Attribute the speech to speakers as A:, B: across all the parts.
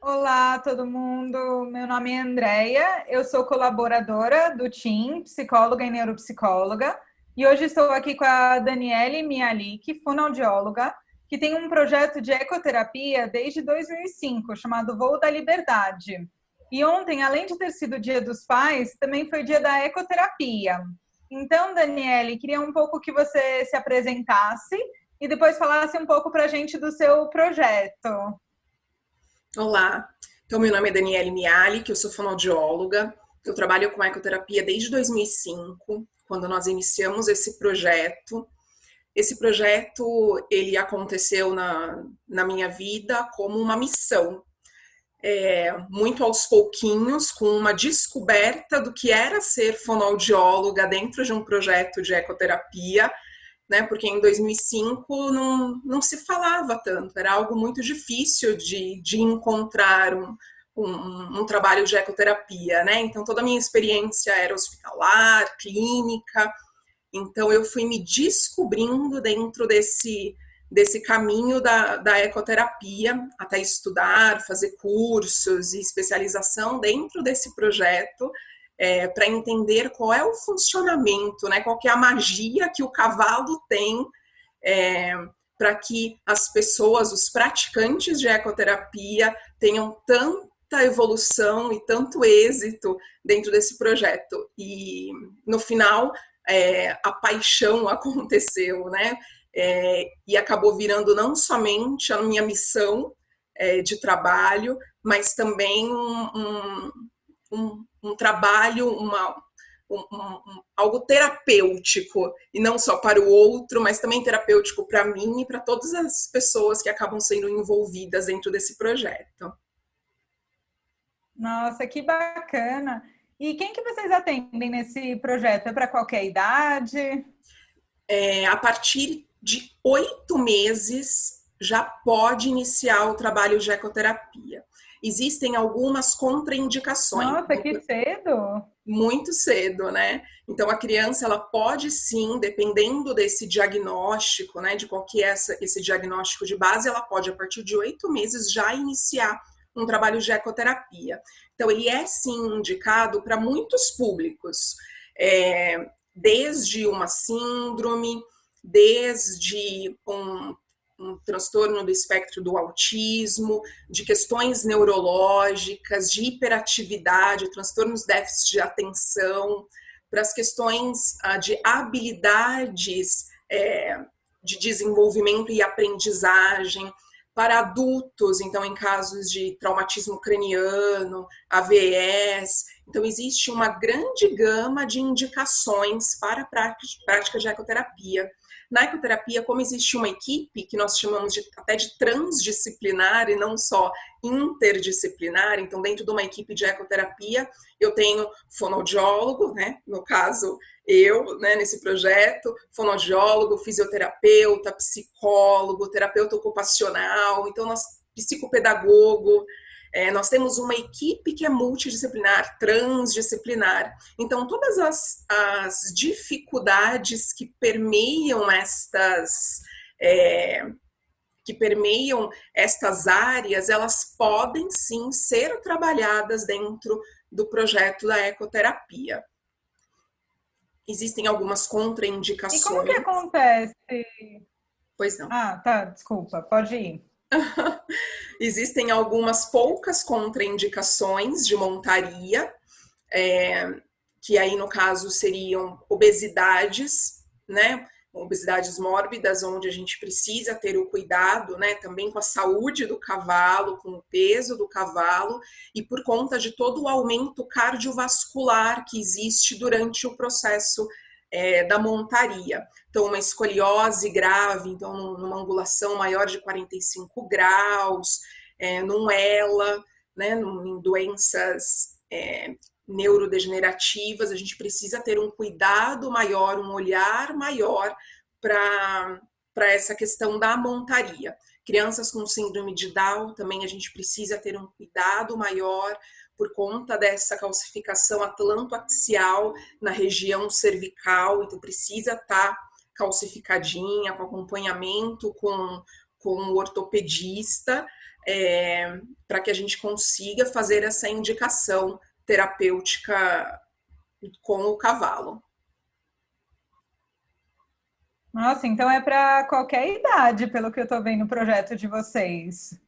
A: Olá, todo mundo. Meu nome é Andreia, eu sou colaboradora do TIM, psicóloga e neuropsicóloga, e hoje estou aqui com a Daniele Mialik, fonoaudióloga, que tem um projeto de ecoterapia desde 2005, chamado Voo da Liberdade. E ontem, além de ter sido o Dia dos Pais, também foi dia da ecoterapia. Então, Daniele, queria um pouco que você se apresentasse e depois falasse um pouco para a gente do seu projeto.
B: Olá, então meu nome é Daniele Miali, que eu sou fonoaudióloga. Eu trabalho com ecoterapia desde 2005, quando nós iniciamos esse projeto. Esse projeto, ele aconteceu na minha vida como uma missão, muito aos pouquinhos, com uma descoberta do que era ser fonoaudióloga dentro de um projeto de ecoterapia, né? Porque em 2005 não se falava tanto, era algo muito difícil de encontrar um trabalho de ecoterapia, né? Então toda a minha experiência era hospitalar, clínica, então eu fui me descobrindo dentro desse caminho da ecoterapia, até estudar, fazer cursos e especialização dentro desse projeto, para entender qual é o funcionamento, né, qual que é a magia que o cavalo tem, é, para que as pessoas, os praticantes de ecoterapia, tenham tanta evolução e tanto êxito dentro desse projeto. E no final, a paixão aconteceu, né? E acabou virando não somente a minha missão de trabalho, mas também um trabalho, algo terapêutico, e não só para o outro, mas também terapêutico para mim e para todas as pessoas que acabam sendo envolvidas dentro desse projeto.
A: Nossa, que bacana! E quem que vocês atendem nesse projeto? É para qualquer idade?
B: A partir de 8 meses já pode iniciar o trabalho de ecoterapia. Existem algumas contraindicações.
A: Nossa, que cedo!
B: Muito cedo, né? Então a criança ela pode sim, dependendo desse diagnóstico, né, de qual que é esse diagnóstico de base, ela pode a partir de 8 meses já iniciar um trabalho de ecoterapia. Então ele é sim indicado para muitos públicos, desde uma síndrome, desde um transtorno do espectro do autismo, de questões neurológicas, de hiperatividade, transtornos déficit de atenção, para as questões de habilidades de desenvolvimento e aprendizagem, para adultos, então, em casos de traumatismo craniano, AVS. Então, existe uma grande gama de indicações para a prática de ecoterapia. Na ecoterapia, como existe uma equipe que nós chamamos até de transdisciplinar e não só interdisciplinar, então dentro de uma equipe de ecoterapia eu tenho fonoaudiólogo, né, no caso eu, né, nesse projeto, fonoaudiólogo, fisioterapeuta, psicólogo, terapeuta ocupacional, então nós psicopedagogo, nós temos uma equipe que é multidisciplinar, transdisciplinar. Então, todas as dificuldades que permeiam que permeiam estas áreas, elas podem sim ser trabalhadas dentro do projeto da ecoterapia. Existem algumas
A: E como que
B: contraindicações.
A: acontece?
B: Pois não.
A: Ah, tá, desculpa, pode ir.
B: Existem algumas poucas contraindicações de montaria, é, que aí no caso seriam obesidades, né? Obesidades mórbidas, onde a gente precisa ter o cuidado, né? Também com a saúde do cavalo, com o peso do cavalo, e por conta de todo o aumento cardiovascular que existe durante o processo da montaria. Então, uma escoliose grave, então, numa angulação maior de 45 graus, num ELA, né, em doenças neurodegenerativas, a gente precisa ter um cuidado maior, um olhar maior para essa questão da montaria. Crianças com síndrome de Down também a gente precisa ter um cuidado maior por conta dessa calcificação atlantoaxial na região cervical, então precisa estar calcificadinha, com acompanhamento com o ortopedista. para que a gente consiga fazer essa indicação terapêutica com o cavalo.
A: Nossa, então é para qualquer idade, pelo que eu estou vendo no projeto de vocês.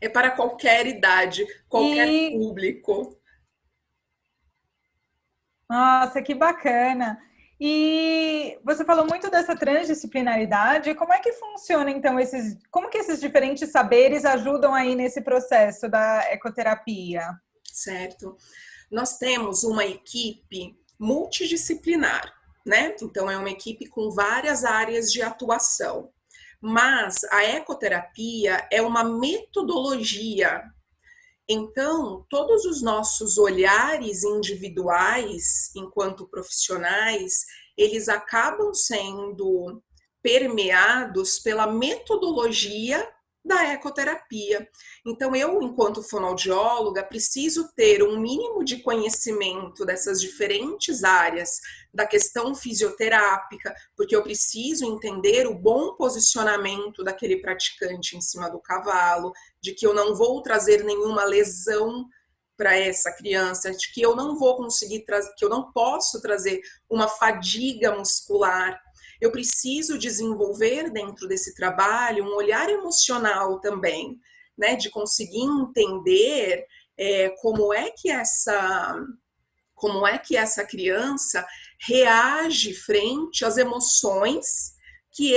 B: É para qualquer idade, qualquer público.
A: Nossa, que bacana! E você falou muito dessa transdisciplinaridade. Como é que funciona, então, como que esses diferentes saberes ajudam aí nesse processo da ecoterapia?
B: Certo. Nós temos uma equipe multidisciplinar, né? Então, é uma equipe com várias áreas de atuação. Mas a ecoterapia é uma metodologia. Então, todos os nossos olhares individuais, enquanto profissionais, eles acabam sendo permeados pela metodologia da ecoterapia. Então, eu, enquanto fonoaudióloga, preciso ter um mínimo de conhecimento dessas diferentes áreas da questão fisioterápica, porque eu preciso entender o bom posicionamento daquele praticante em cima do cavalo, de que eu não vou trazer nenhuma lesão para essa criança, de que eu não vou conseguir trazer, que eu não posso trazer uma fadiga muscular. Eu preciso desenvolver dentro desse trabalho um olhar emocional também, né, de conseguir entender como é que essa criança reage frente às emoções que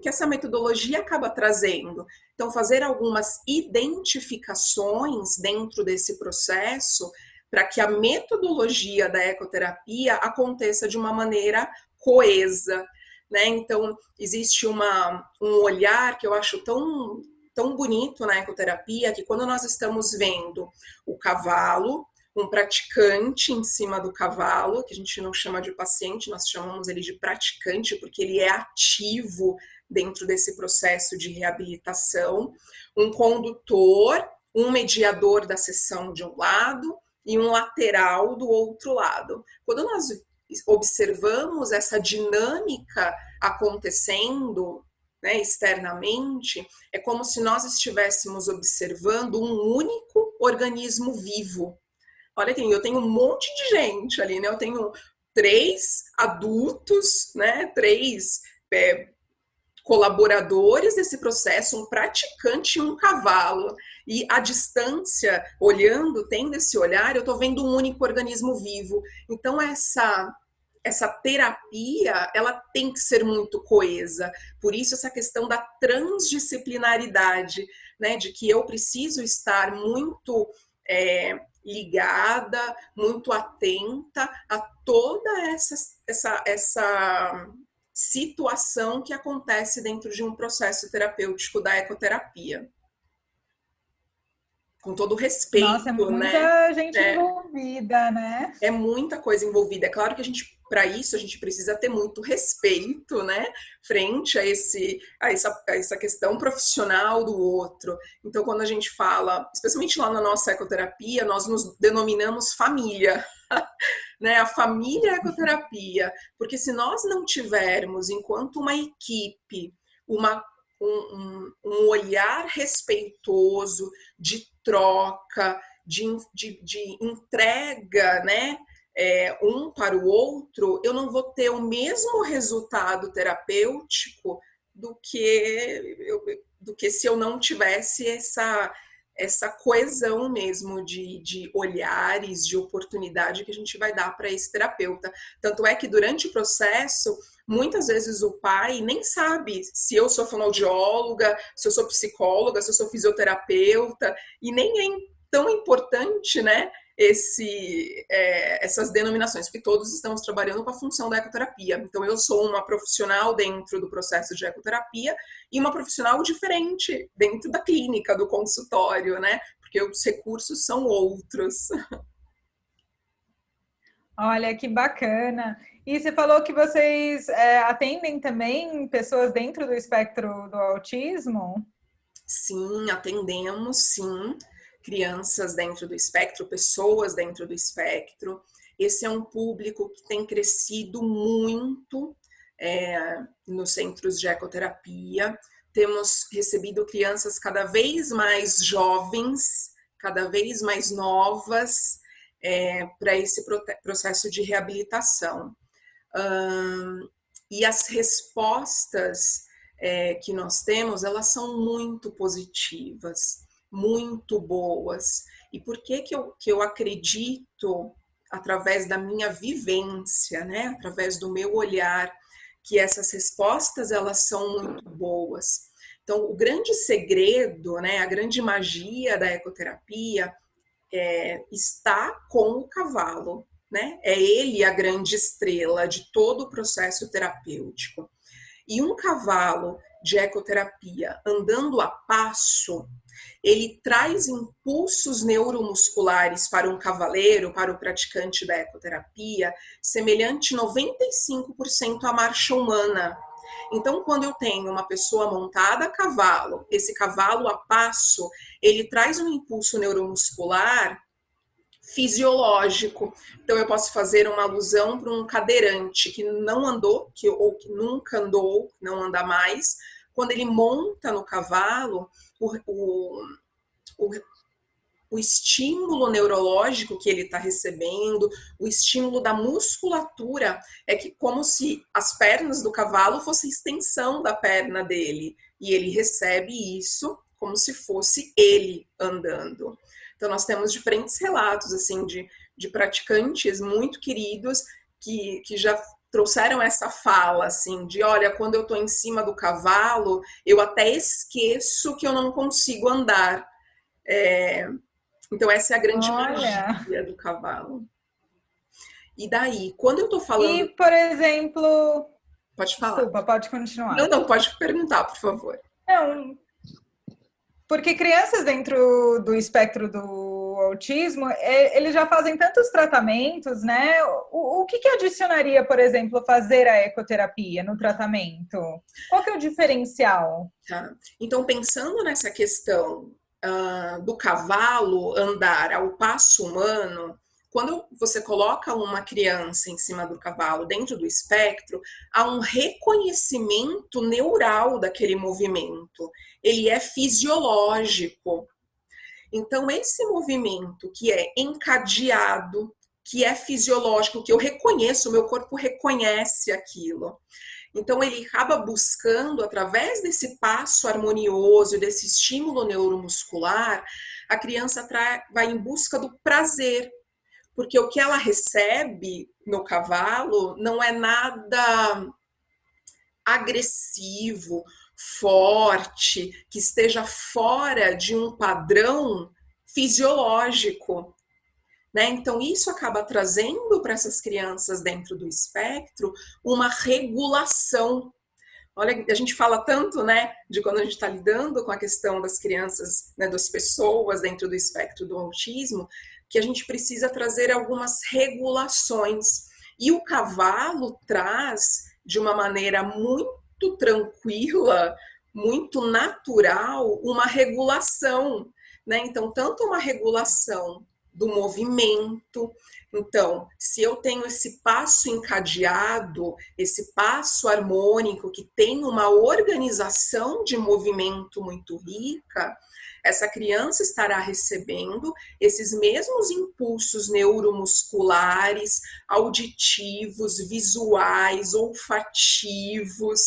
B: essa metodologia acaba trazendo. Então, fazer algumas identificações dentro desse processo para que a metodologia da ecoterapia aconteça de uma maneira coesa, né? Então, existe um olhar que eu acho tão bonito na ecoterapia, que quando nós estamos vendo o cavalo, um praticante em cima do cavalo, que a gente não chama de paciente, nós chamamos ele de praticante, porque ele é ativo dentro desse processo de reabilitação, um condutor, um mediador da sessão de um lado e um lateral do outro lado. Quando nós observamos essa dinâmica acontecendo, né, externamente, é como se nós estivéssemos observando um único organismo vivo. Olha aqui, eu tenho um monte de gente ali, né? Eu tenho 3 adultos, né? 3 colaboradores desse processo, um praticante e um cavalo. E à distância, olhando, tendo esse olhar, eu estou vendo um único organismo vivo. Então, essa terapia, ela tem que ser muito coesa. Por isso, essa questão da transdisciplinaridade, né? De que eu preciso estar muito ligada, muito atenta a toda essa situação que acontece dentro de um processo terapêutico da ecoterapia. Com todo respeito,
A: Nossa, é muita
B: né?
A: gente envolvida, né?
B: É muita coisa envolvida. É claro que para isso, a gente precisa ter muito respeito, né? Frente a essa questão profissional do outro. Então, quando a gente fala, especialmente lá na nossa ecoterapia, nós nos denominamos família. Né, a família ecoterapia, porque se nós não tivermos, enquanto uma equipe, um olhar respeitoso, de troca, de entrega, né, um para o outro, eu não vou ter o mesmo resultado terapêutico do que se eu não tivesse essa coesão mesmo de olhares, de oportunidade que a gente vai dar para esse terapeuta. Tanto é que durante o processo, muitas vezes o pai nem sabe se eu sou fonoaudióloga, se eu sou psicóloga, se eu sou fisioterapeuta, e nem é tão importante, né, essas denominações, porque todos estamos trabalhando com a função da ecoterapia. Então, eu sou uma profissional dentro do processo de ecoterapia e uma profissional diferente dentro da clínica, do consultório, né? Porque os recursos são outros.
A: Olha, que bacana. E você falou que vocês atendem também pessoas dentro do espectro do autismo?
B: Sim, atendemos, sim, crianças dentro do espectro, pessoas dentro do espectro. Esse é um público que tem crescido muito nos centros de ecoterapia, temos recebido crianças cada vez mais jovens, cada vez mais novas, para esse processo de reabilitação. E as respostas que nós temos, elas são muito positivas, muito boas. E por que eu acredito, através da minha vivência, né, através do meu olhar, que essas respostas elas são muito boas? Então, o grande segredo, né, a grande magia da ecoterapia está com o cavalo, né? É ele a grande estrela de todo o processo terapêutico. E um cavalo de ecoterapia andando a passo, ele traz impulsos neuromusculares para um cavaleiro, para o praticante da ecoterapia, semelhante 95% à marcha humana. Então, quando eu tenho uma pessoa montada a cavalo, esse cavalo a passo, ele traz um impulso neuromuscular fisiológico. Então, eu posso fazer uma alusão para um cadeirante que não andou, ou que nunca andou, não anda mais. Quando ele monta no cavalo, o estímulo neurológico que ele está recebendo, o estímulo da musculatura, é que como se as pernas do cavalo fossem extensão da perna dele. E ele recebe isso como se fosse ele andando. Então, nós temos diferentes relatos assim de praticantes muito queridos que já trouxeram essa fala, assim, de olha, quando eu estou em cima do cavalo, eu até esqueço que eu não consigo andar. Então, essa é a grande magia do cavalo. E daí, quando eu estou falando...
A: E, por exemplo...
B: Pode falar.
A: Desculpa, pode continuar.
B: Não, pode perguntar, por favor.
A: Não, porque crianças dentro do espectro do autismo, eles já fazem tantos tratamentos, né? O que adicionaria, por exemplo, fazer a ecoterapia no tratamento? Qual que é o diferencial?
B: Tá. Então, pensando nessa questão do cavalo andar ao passo humano, quando você coloca uma criança em cima do cavalo dentro do espectro, há um reconhecimento neural daquele movimento. Ele é fisiológico. Então, esse movimento que é encadeado, que é fisiológico, que eu reconheço, o meu corpo reconhece aquilo. Então, ele acaba buscando, através desse passo harmonioso, desse estímulo neuromuscular, a criança vai em busca do prazer. Porque o que ela recebe no cavalo não é nada agressivo, forte, que esteja fora de um padrão fisiológico, né? Então, isso acaba trazendo para essas crianças dentro do espectro uma regulação. Olha, a gente fala tanto, né, de quando a gente está lidando com a questão das crianças, né, das pessoas dentro do espectro do autismo, que a gente precisa trazer algumas regulações. E o cavalo traz, de uma maneira muito tranquila, muito natural, uma regulação, né? Então, tanto uma regulação do movimento. Então, se eu tenho esse passo encadeado, esse passo harmônico, que tem uma organização de movimento muito rica, essa criança estará recebendo esses mesmos impulsos neuromusculares, auditivos, visuais, olfativos,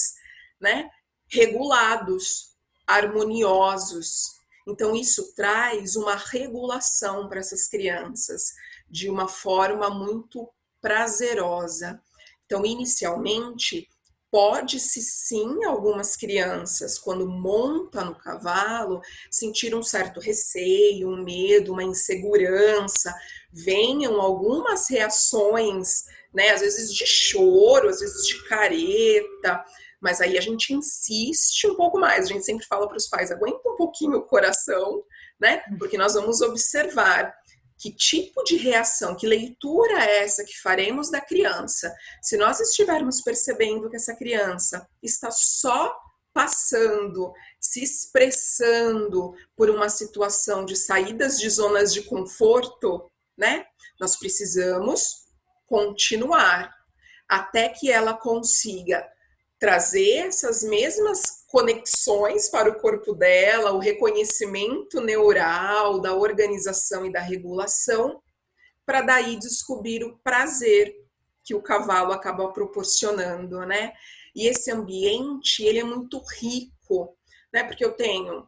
B: né? Regulados, harmoniosos. Então, isso traz uma regulação para essas crianças de uma forma muito prazerosa. Então, inicialmente, pode-se sim, algumas crianças, quando monta no cavalo, sentir um certo receio, um medo, uma insegurança, venham algumas reações, né, às vezes de choro, às vezes de careta, mas aí a gente insiste um pouco mais, a gente sempre fala para os pais, aguenta um pouquinho o coração, né, porque nós vamos observar que tipo de reação, que leitura é essa que faremos da criança? Se nós estivermos percebendo que essa criança está só passando, se expressando por uma situação de saídas de zonas de conforto, né? Nós precisamos continuar até que ela consiga trazer essas mesmas conexões para o corpo dela, o reconhecimento neural da organização e da regulação, para daí descobrir o prazer que o cavalo acaba proporcionando, né? E esse ambiente, ele é muito rico, né? Porque eu tenho,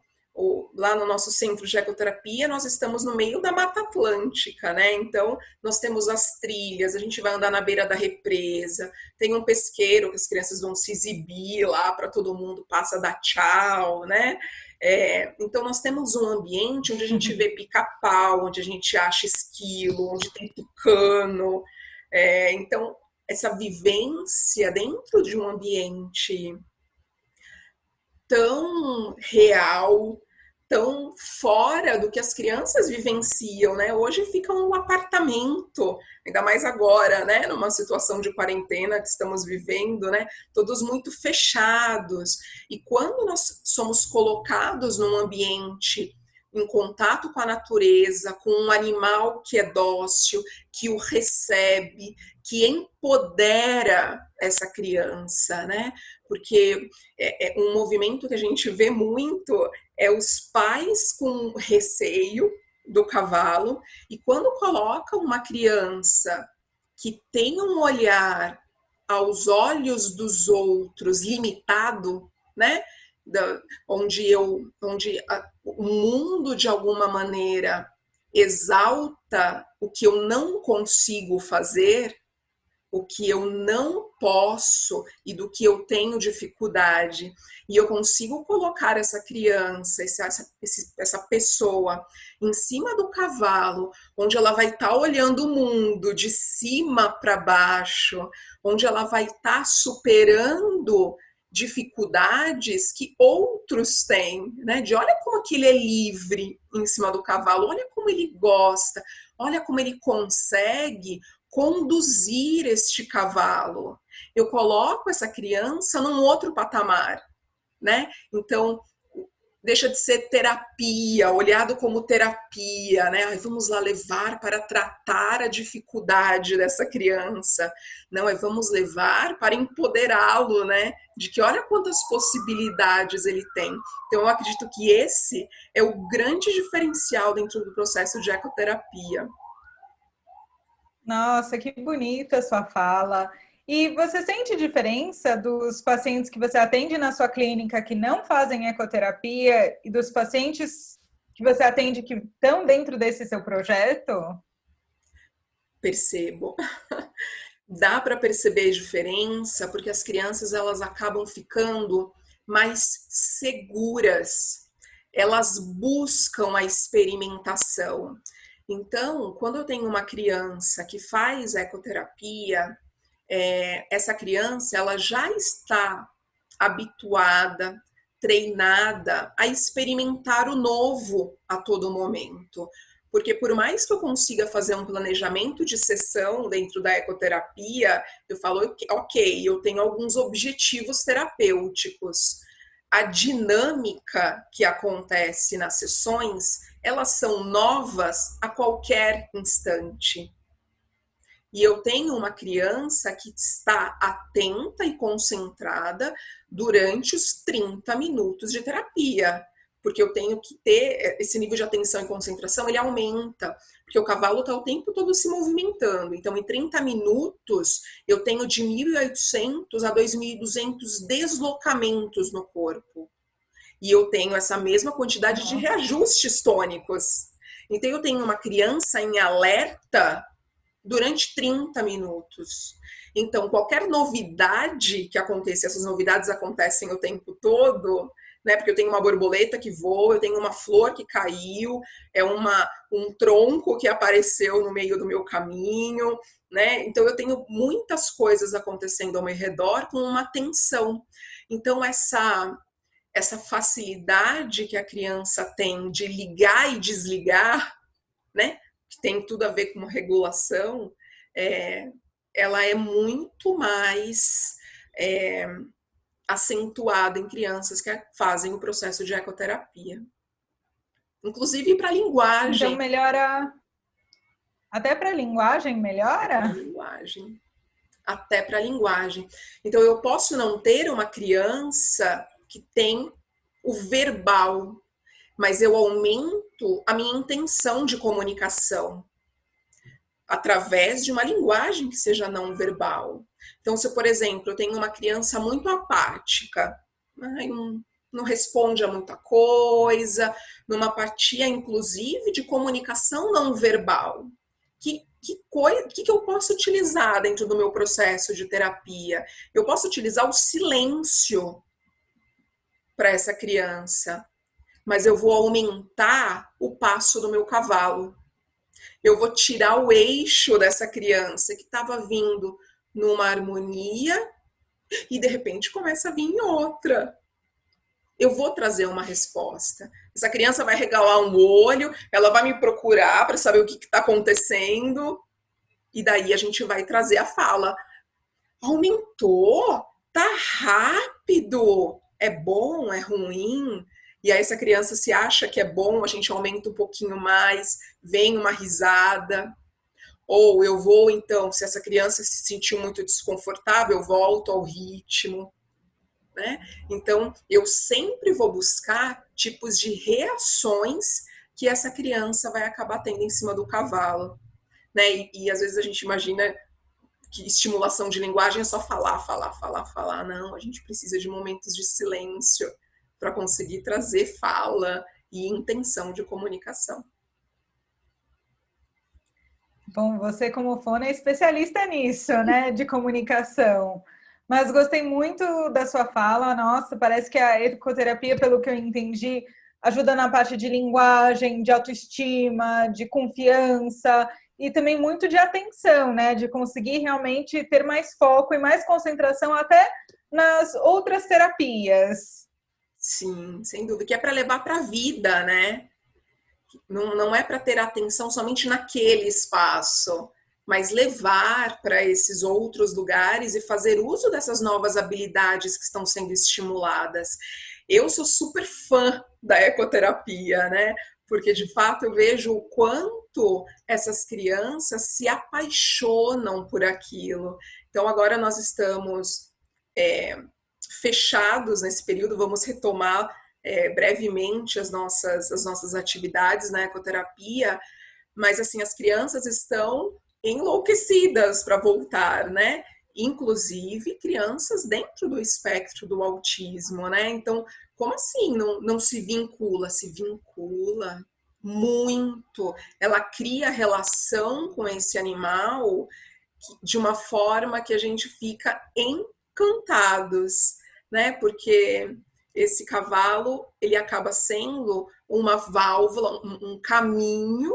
B: lá no nosso centro de ecoterapia, nós estamos no meio da Mata Atlântica, né? Então, nós temos as trilhas, a gente vai andar na beira da represa, tem um pesqueiro que as crianças vão se exibir lá para todo mundo, passa a dar tchau, né? Então, nós temos um ambiente onde a gente vê pica-pau, onde a gente acha esquilo, onde tem tucano. Então, essa vivência dentro de um ambiente tão real, tão fora do que as crianças vivenciam, né? Hoje fica um apartamento, ainda mais agora, né? Numa situação de quarentena que estamos vivendo, né? Todos muito fechados. E quando nós somos colocados num ambiente em contato com a natureza, com um animal que é dócil, que o recebe, que empodera essa criança, né? Porque um movimento que a gente vê muito é os pais com receio do cavalo, e quando coloca uma criança que tem um olhar aos olhos dos outros limitado, né? Onde o mundo de alguma maneira exalta o que eu não consigo fazer, o que eu não posso e do que eu tenho dificuldade, e eu consigo colocar essa criança, essa pessoa em cima do cavalo, onde ela vai estar olhando o mundo de cima para baixo, onde ela vai estar superando dificuldades que outros têm, né? De olha como que ele é livre em cima do cavalo, olha como ele gosta, olha como ele consegue conduzir este cavalo. Eu coloco essa criança num outro patamar, né? Então, deixa de ser terapia, olhado como terapia, né? Ai, vamos lá levar para tratar a dificuldade dessa criança. Não, vamos levar para empoderá-lo, né? De que olha quantas possibilidades ele tem. Então, eu acredito que esse é o grande diferencial dentro do processo de ecoterapia.
A: Nossa, que bonita a sua fala. E você sente diferença dos pacientes que você atende na sua clínica que não fazem ecoterapia e dos pacientes que você atende que estão dentro desse seu projeto?
B: Percebo. Dá para perceber a diferença porque as crianças elas acabam ficando mais seguras. Elas buscam a experimentação. Então, quando eu tenho uma criança que faz ecoterapia, essa criança ela já está habituada, treinada a experimentar o novo a todo momento. Porque por mais que eu consiga fazer um planejamento de sessão dentro da ecoterapia, eu falo, ok, eu tenho alguns objetivos terapêuticos. A dinâmica que acontece nas sessões, elas são novas a qualquer instante. E eu tenho uma criança que está atenta e concentrada durante os 30 minutos de terapia, porque eu tenho que ter esse nível de atenção e concentração, ele aumenta, porque o cavalo está o tempo todo se movimentando. Então, em 30 minutos, eu tenho de 1.800 a 2.200 deslocamentos no corpo. E eu tenho essa mesma quantidade de reajustes tônicos. Então, eu tenho uma criança em alerta durante 30 minutos. Então, qualquer novidade que aconteça, essas novidades acontecem o tempo todo, né? Porque eu tenho uma borboleta que voa, eu tenho uma flor que caiu, um tronco que apareceu no meio do meu caminho, né? Então, eu tenho muitas coisas acontecendo ao meu redor com uma tensão. Então, essa facilidade que a criança tem de ligar e desligar, né? Que tem tudo a ver com regulação, ela é muito mais acentuada em crianças que fazem o processo de ecoterapia. Inclusive para a linguagem.
A: Então melhora, até para a linguagem melhora?
B: Até para a linguagem. Então eu posso não ter uma criança que tem o verbal, mas eu aumento a minha intenção de comunicação através de uma linguagem que seja não verbal. Então, se, por exemplo, eu tenho uma criança muito apática, não responde a muita coisa, numa apatia, inclusive, de comunicação não verbal, que eu posso utilizar dentro do meu processo de terapia? Eu posso utilizar o silêncio para essa criança, mas eu vou aumentar o passo do meu cavalo. Eu vou tirar o eixo dessa criança que estava vindo numa harmonia e de repente começa a vir em outra. Eu vou trazer uma resposta. Essa criança vai regalar um olho, ela vai me procurar para saber o que está acontecendo, e daí a gente vai trazer a fala. Aumentou? Tá rápido? É bom? É ruim? E aí essa criança se acha que é bom, a gente aumenta um pouquinho mais, vem uma risada. Ou eu vou, então, se essa criança se sentiu muito desconfortável, eu volto ao ritmo. Né? Então, eu sempre vou buscar tipos de reações que essa criança vai acabar tendo em cima do cavalo. Né? E às vezes a gente imagina que estimulação de linguagem é só falar, falar, falar, falar. Não, a gente precisa de momentos de silêncio para conseguir trazer fala e intenção de comunicação.
A: Bom, você como fono é especialista nisso, né, de comunicação. Mas gostei muito da sua fala. Nossa, parece que a ecoterapia, pelo que eu entendi, ajuda na parte de linguagem, de autoestima, de confiança e também muito de atenção, né, de conseguir realmente ter mais foco e mais concentração até nas outras terapias.
B: Sim, sem dúvida, que é para levar para a vida, né? Não é para ter atenção somente naquele espaço, mas levar para esses outros lugares e fazer uso dessas novas habilidades que estão sendo estimuladas. Eu sou super fã da ecoterapia, né? Porque de fato eu vejo o quanto essas crianças se apaixonam por aquilo. Então agora nós estamos fechados nesse período, vamos retomar brevemente as nossas atividades na ecoterapia, mas assim, as crianças estão enlouquecidas para voltar, né? Inclusive crianças dentro do espectro do autismo, né? Então, como assim não se vincula? Se vincula muito. Ela cria relação com esse animal de uma forma que a gente fica encantados, né? Porque esse cavalo, ele acaba sendo uma válvula, um caminho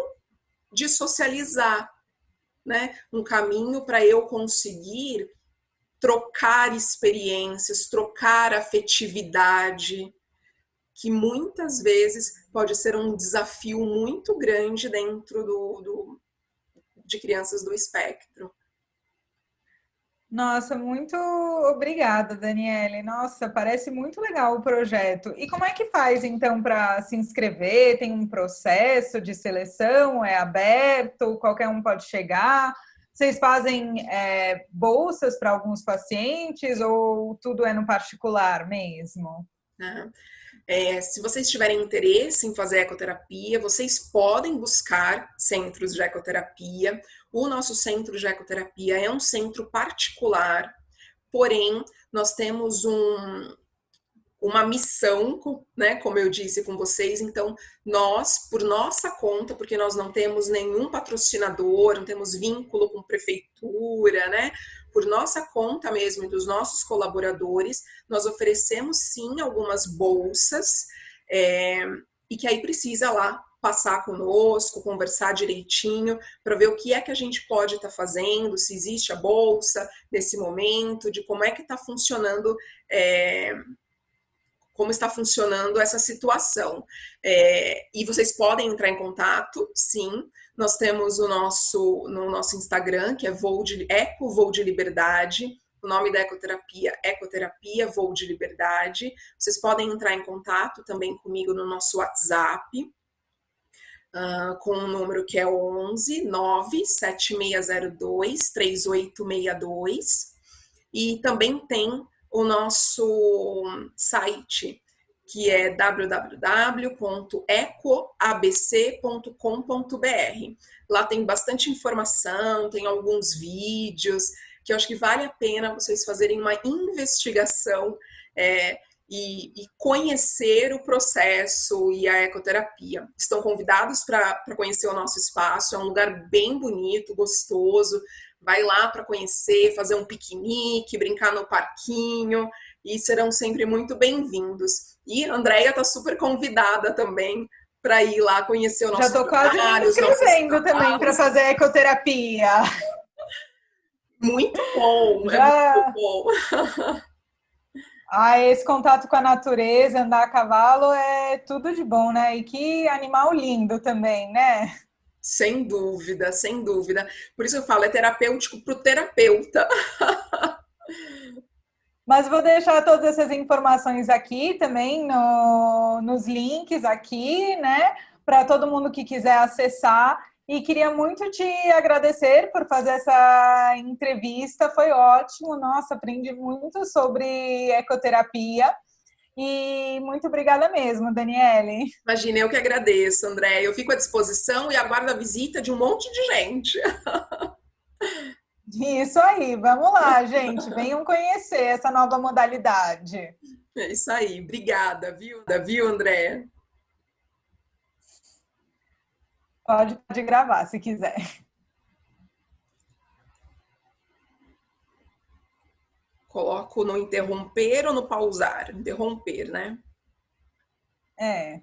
B: de socializar, né? Um caminho para eu conseguir trocar experiências, trocar afetividade, que muitas vezes pode ser um desafio muito grande dentro de crianças do espectro.
A: Nossa, muito obrigada, Daniele. Nossa, parece muito legal o projeto. E como é que faz, então, para se inscrever? Tem um processo de seleção? É aberto? Qualquer um pode chegar? Vocês fazem bolsas para alguns pacientes ou tudo é no particular mesmo?
B: Se vocês tiverem interesse em fazer ecoterapia, vocês podem buscar centros de ecoterapia. O nosso centro de ecoterapia é um centro particular, porém, nós temos uma missão, né, como eu disse com vocês, então nós, por nossa conta, porque nós não temos nenhum patrocinador, não temos vínculo com prefeitura, né, por nossa conta mesmo e dos nossos colaboradores, nós oferecemos sim algumas bolsas, e que aí precisa lá passar conosco, conversar direitinho, para ver o que é que a gente pode estar fazendo, se existe a bolsa nesse momento, de como é que está funcionando como está funcionando essa situação. E vocês podem entrar em contato, sim. Nós temos no nosso Instagram, que é Eco Voo de Liberdade. O nome da ecoterapia Voo de Liberdade. Vocês podem entrar em contato também comigo no nosso WhatsApp, com o número que é 11 97602 3862. E também tem o nosso site, que é www.ecoabc.com.br. Lá tem bastante informação, tem alguns vídeos, que eu acho que vale a pena vocês fazerem uma investigação e conhecer o processo e a ecoterapia. Estão convidados para conhecer o nosso espaço, é um lugar bem bonito, gostoso. Vai lá para conhecer, fazer um piquenique, brincar no parquinho, e serão sempre muito bem-vindos. E a Andrea está super convidada também para ir lá conhecer o
A: Já
B: nosso
A: estou quase me
B: trabalho, os nossos
A: inscrevendo também para
B: trabalhos.
A: fazer ecoterapia.
B: Muito bom, é muito
A: Já.
B: bom.
A: Ah, esse contato com a natureza, andar a cavalo é tudo de bom, né? E que animal lindo também, né?
B: Sem dúvida, sem dúvida. Por isso eu falo, é terapêutico para o terapeuta.
A: Mas vou deixar todas essas informações aqui também nos links aqui, né? Para todo mundo que quiser acessar. E queria muito te agradecer por fazer essa entrevista, foi ótimo. Nossa, aprendi muito sobre ecoterapia. E muito obrigada mesmo, Daniele.
B: Imagina, eu que agradeço, André. Eu fico à disposição e aguardo a visita de um monte de gente.
A: Isso aí, vamos lá, gente. Venham conhecer essa nova modalidade.
B: É isso aí. Obrigada, viu, André?
A: Pode gravar se quiser.
B: Coloco no interromper ou no pausar? Interromper, né?
A: É.